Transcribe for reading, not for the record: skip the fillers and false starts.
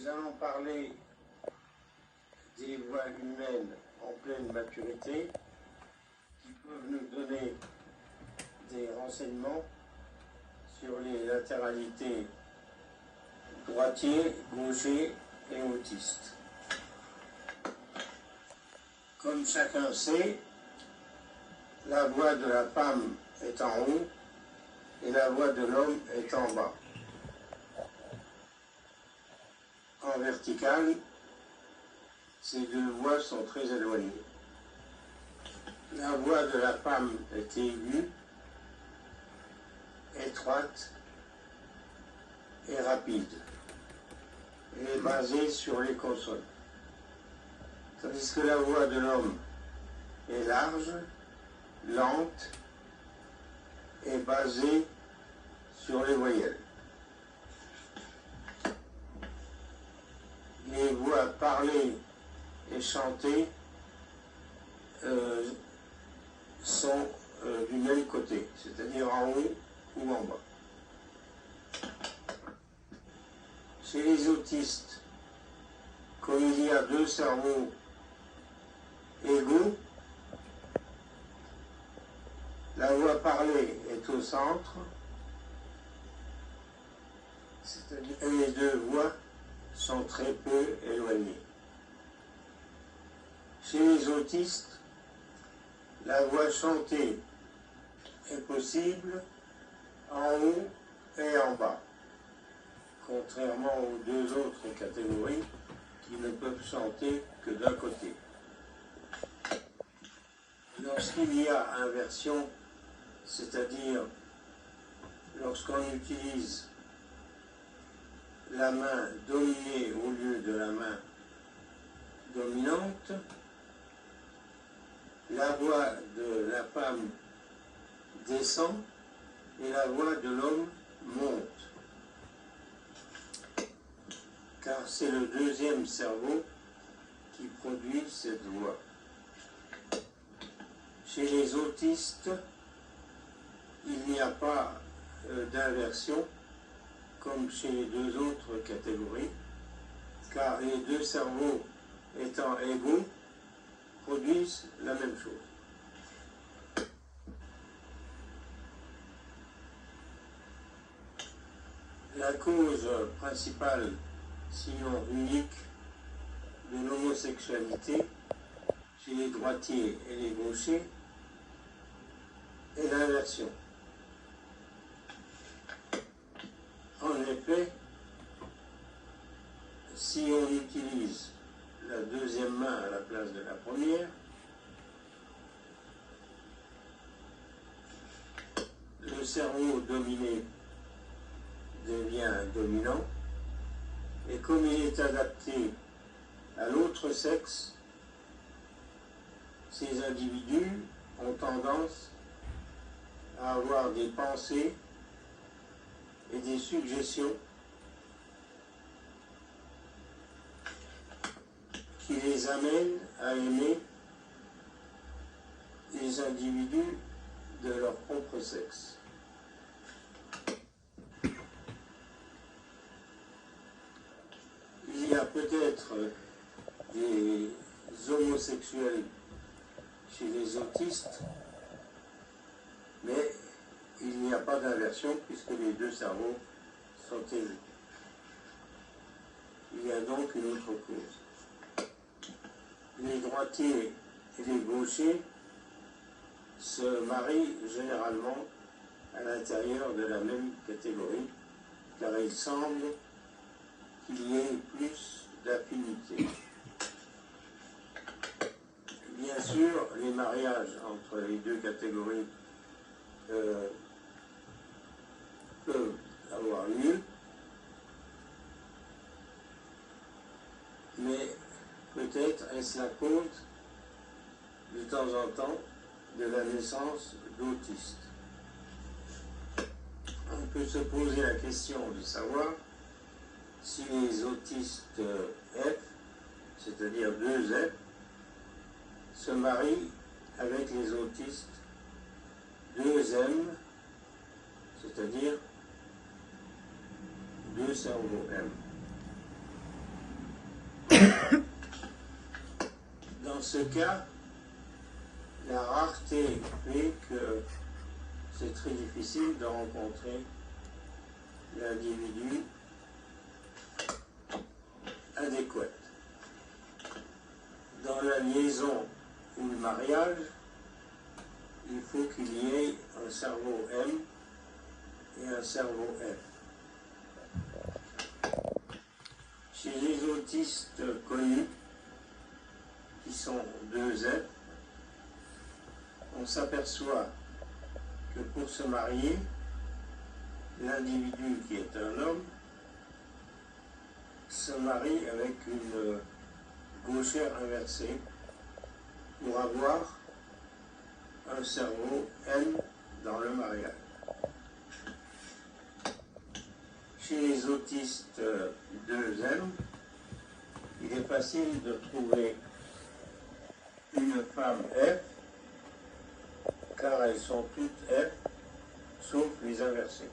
Nous allons parler des voies humaines en pleine maturité qui peuvent nous donner des renseignements sur les latéralités droitier, gaucher et autiste. Comme chacun sait, la voix de la femme est en haut et la voix de l'homme est en bas. En vertical, ces deux voix sont très éloignées. La voix de la femme est aiguë, étroite et rapide. Elle est basée sur les consonnes. Tandis que la voix de l'homme est large, lente et basée sur les voyelles. Les voix parlées et chantées sont du même côté, c'est-à-dire en haut ou en bas. Chez les autistes, comme il y a deux cerveaux égaux, la voix parlée est au centre, c'est-à-dire que les deux voix sont très peu éloignées. Chez les autistes, la voix chantée est possible en haut et en bas, contrairement aux deux autres catégories qui ne peuvent chanter que d'un côté. Lorsqu'il y a inversion, c'est-à-dire lorsqu'on utilise la main dominée au lieu de la main dominante, la voix de la femme descend et la voix de l'homme monte, car c'est le deuxième cerveau qui produit cette voix. Chez les autistes, il n'y a pas d'inversion comme chez les deux autres catégories, car les deux cerveaux étant égaux, produisent la même chose. La cause principale, sinon unique, de l'homosexualité chez les droitiers et les gauchers est l'inversion. En effet, si on utilise la deuxième main à la place de la première, le cerveau dominé devient dominant, et comme il est adapté à l'autre sexe, ces individus ont tendance à avoir des pensées et des suggestions qui les amènent à aimer les individus de leur propre sexe. Il y a peut-être des homosexuels chez les autistes, mais il n'y a pas d'inversion puisque les deux cerveaux sont élevés. Il y a donc une autre cause. Les droitiers et les gauchers se marient généralement à l'intérieur de la même catégorie, car il semble qu'il y ait plus d'affinité. Bien sûr, les mariages entre les deux catégories peuvent avoir lieu, mais peut-être est-ce la cause de temps en temps de la naissance d'autistes. On peut se poser la question de savoir si les autistes F, c'est-à-dire 2F, se marient avec les autistes 2M, c'est-à-dire deux cerveaux M. Dans ce cas, la rareté fait que c'est très difficile de rencontrer l'individu adéquat. Dans la liaison ou le mariage, il faut qu'il y ait un cerveau M et un cerveau F. Chez les autistes connus, qui sont 2F, on s'aperçoit que pour se marier, l'individu qui est un homme se marie avec une gauchère inversée pour avoir un cerveau N dans le mariage. Chez les autistes 2M, il est facile de trouver une femme F, car elles sont toutes F, sauf les inversées.